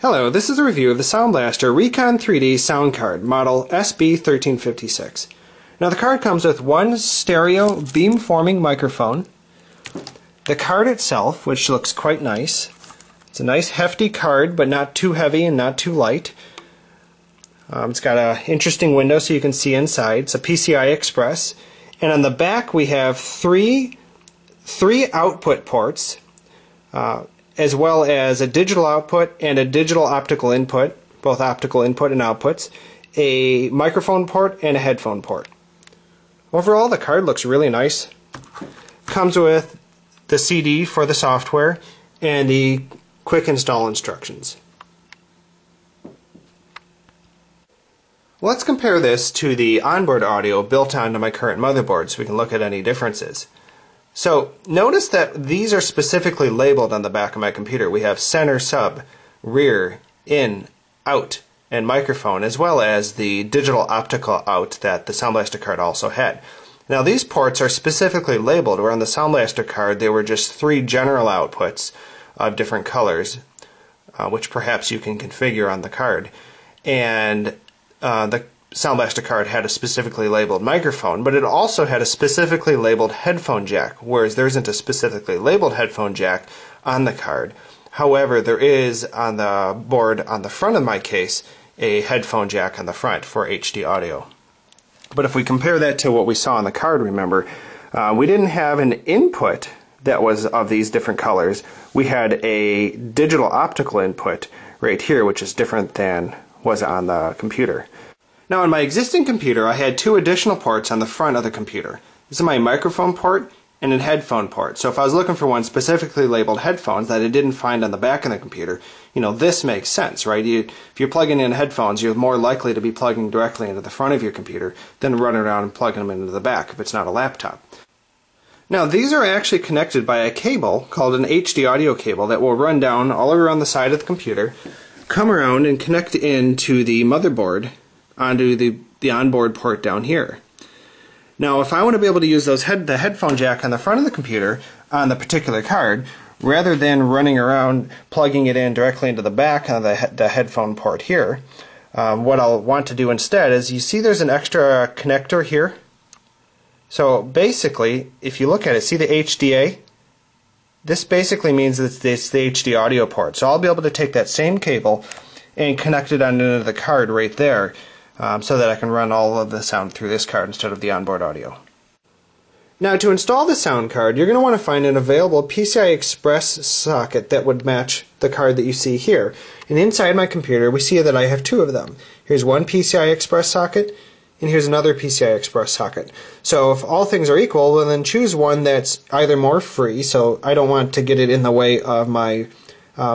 Hello, this is a review of the Sound Blaster Recon3D sound card, model SB1356. Now the card comes with one stereo beam-forming microphone, the card itself, which looks quite nice. It's a nice hefty card, but not too heavy and not too light. It's got an interesting window so you can see inside. It's a PCIe Express. And on the back we have three output ports, as well as a digital output and a digital optical input, both optical input and outputs, a microphone port and a headphone port. Overall, the card looks really nice. Comes with the CD for the software and the quick install instructions. Let's compare this to the onboard audio built onto my current motherboard so we can look at any differences. So notice that these are specifically labeled on the back of my computer. We have center sub, rear, in, out, and microphone, as well as the digital optical out that the Sound Blaster card also had. Now these ports are specifically labeled, where on the Sound Blaster card they were just three general outputs of different colors, which perhaps you can configure on the card. And the Sound Blaster card had a specifically labeled microphone, but it also had a specifically labeled headphone jack, whereas there isn't a specifically labeled headphone jack on the card. However, there is on the board on the front of my case a headphone jack on the front for HD audio. But if we compare that to what we saw on the card, remember, we didn't have an input that was of these different colors. We had a digital optical input right here, which is different than was on the computer. Now on my existing computer I had two additional ports on the front of the computer. This is my microphone port and a headphone port. So if I was looking for one specifically labeled headphones that I didn't find on the back of the computer, this makes sense, right? If you're plugging in headphones, you're more likely to be plugging directly into the front of your computer than running around and plugging them into the back if it's not a laptop. Now these are actually connected by a cable called an HD audio cable that will run down all around the side of the computer, come around and connect into the motherboard onto the onboard port down here. Now if I want to be able to use the headphone jack on the front of the computer on the particular card, rather than running around plugging it in directly into the back of the headphone port here, what I'll want to do instead is, you see there's an extra connector here? So basically, if you look at it, see the HDA? This basically means that it's the HD audio port. So I'll be able to take that same cable and connect it onto the card right there, so that I can run all of the sound through this card instead of the onboard audio. Now to install the sound card, you're going to want to find an available PCI Express socket that would match the card that you see here. And inside my computer we see that I have two of them. Here's one PCI Express socket, and here's another PCI Express socket. So if all things are equal, well, then choose one that's either more free, so I don't want to get it in the way of my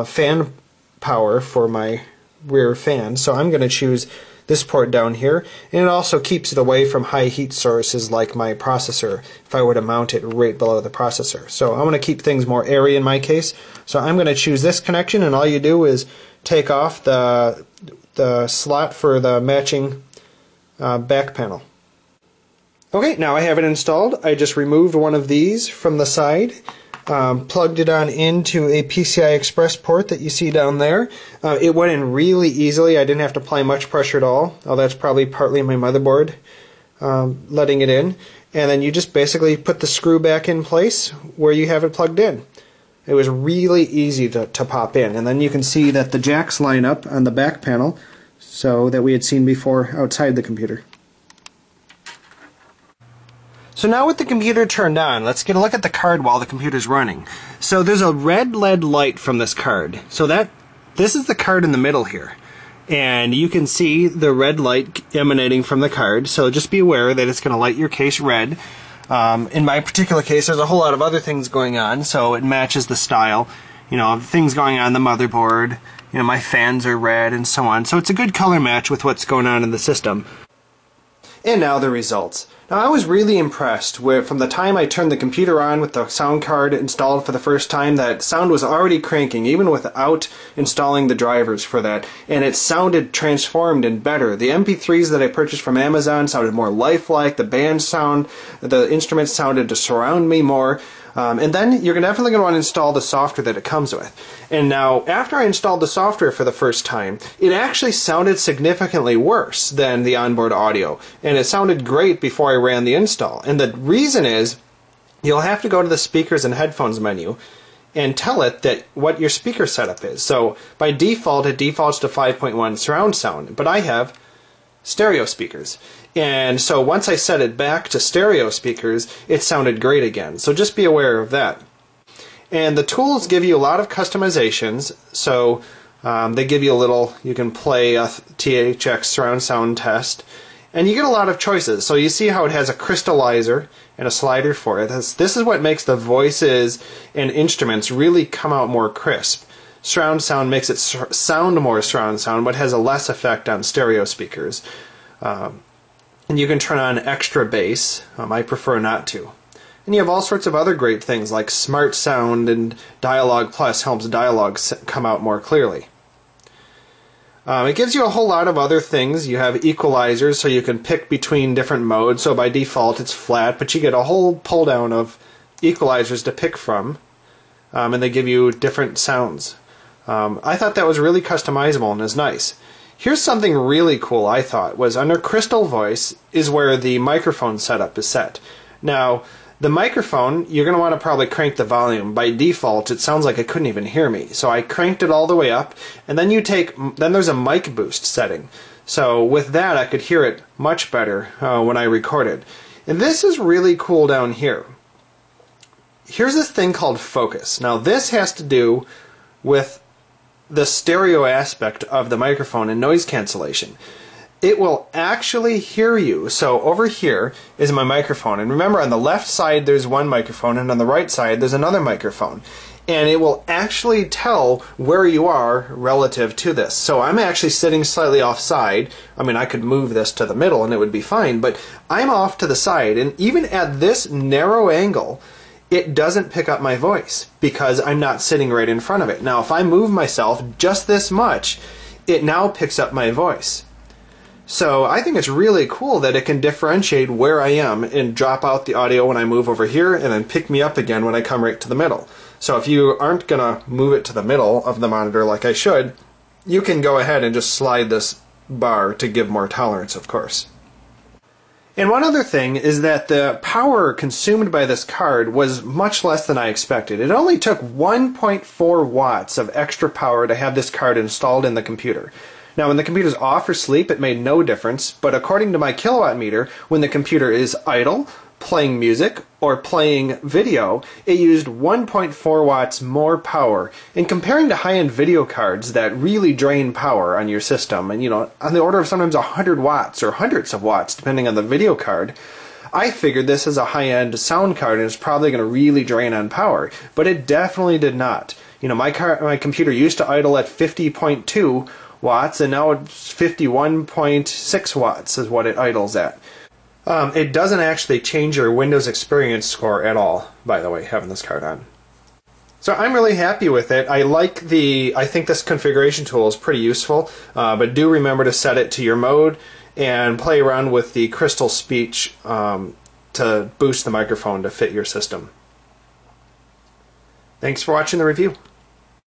fan power for my rear fan, so I'm going to choose this port down here, and it also keeps it away from high heat sources like my processor if I were to mount it right below the processor. So I want to keep things more airy in my case, so I'm going to choose this connection, and all you do is take off the slot for the matching back panel. Okay, now I have it installed. I just removed one of these from the side, plugged it on into a PCI Express port that you see down there. It went in really easily. I didn't have to apply much pressure at all. Oh, that's probably partly my motherboard letting it in. And then you just basically put the screw back in place where you have it plugged in. It was really easy to pop in. And then you can see that the jacks line up on the back panel, so that we had seen before outside the computer. So now with the computer turned on, let's get a look at the card while the computer's running. So there's a red LED light from this card. So this is the card in the middle here. And you can see the red light emanating from the card, so just be aware that it's going to light your case red. In my particular case, there's a whole lot of other things going on, so it matches the style. Things going on the motherboard, my fans are red and so on. So it's a good color match with what's going on in the system. And now the results. Now I was really impressed with, from the time I turned the computer on with the sound card installed for the first time, that sound was already cranking even without installing the drivers for that, and it sounded transformed and better. The MP3s that I purchased from Amazon sounded more lifelike, the band sound, the instruments sounded to surround me more. And then you're definitely going to want to install the software that it comes with. And now, after I installed the software for the first time, it actually sounded significantly worse than the onboard audio. And it sounded great before I ran the install. And the reason is, you'll have to go to the speakers and headphones menu and tell it that what your speaker setup is. So by default, it defaults to 5.1 surround sound, but I have stereo speakers. And so once I set it back to stereo speakers, it sounded great again. So just be aware of that. And the tools give you a lot of customizations. So they give you a little, you can play a THX surround sound test, and you get a lot of choices. So you see how it has a crystallizer and a slider for it. This is what makes the voices and instruments really come out more crisp. Surround sound makes it sound more surround sound, but has a less effect on stereo speakers. And you can turn on extra bass. I prefer not to. And you have all sorts of other great things like Smart Sound, and Dialogue Plus helps dialogue come out more clearly. It gives you a whole lot of other things. You have equalizers, so you can pick between different modes. So by default it's flat, but you get a whole pull down of equalizers to pick from. And they give you different sounds. I thought that was really customizable and is nice. Here's something really cool I thought, was under Crystal Voice is where the microphone setup is set. Now, the microphone, you're going to want to probably crank the volume. By default, it sounds like it couldn't even hear me. So I cranked it all the way up, and then then there's a mic boost setting. So with that, I could hear it much better when I recorded. And this is really cool down here. Here's this thing called focus. Now this has to do with the stereo aspect of the microphone and noise cancellation. It will actually hear you. So over here is my microphone, and remember, on the left side there's one microphone, and on the right side there's another microphone, and it will actually tell where you are relative to this. So I'm actually sitting slightly offside. I mean, I could move this to the middle and it would be fine, but I'm off to the side, and even at this narrow angle it doesn't pick up my voice because I'm not sitting right in front of it. Now if I move myself just this much, it now picks up my voice. So I think it's really cool that it can differentiate where I am and drop out the audio when I move over here, and then pick me up again when I come right to the middle. So if you aren't going to move it to the middle of the monitor like I should, you can go ahead and just slide this bar to give more tolerance, of course. And one other thing is that the power consumed by this card was much less than I expected. It only took 1.4 watts of extra power to have this card installed in the computer. Now when the computer's off for sleep, it made no difference, but according to my kilowatt meter, when the computer is idle, playing music, or playing video, it used 1.4 watts more power. And comparing to high-end video cards that really drain power on your system, and on the order of sometimes 100 watts or hundreds of watts depending on the video card, I figured this is a high-end sound card and it's probably going to really drain on power, but it definitely did not. My computer used to idle at 50.2 watts, and now it's 51.6 watts is what it idles at. It doesn't actually change your Windows experience score at all, by the way, having this card on. So I'm really happy with it. I think this configuration tool is pretty useful, but do remember to set it to your mode and play around with the Crystal Speech to boost the microphone to fit your system. Thanks for watching the review.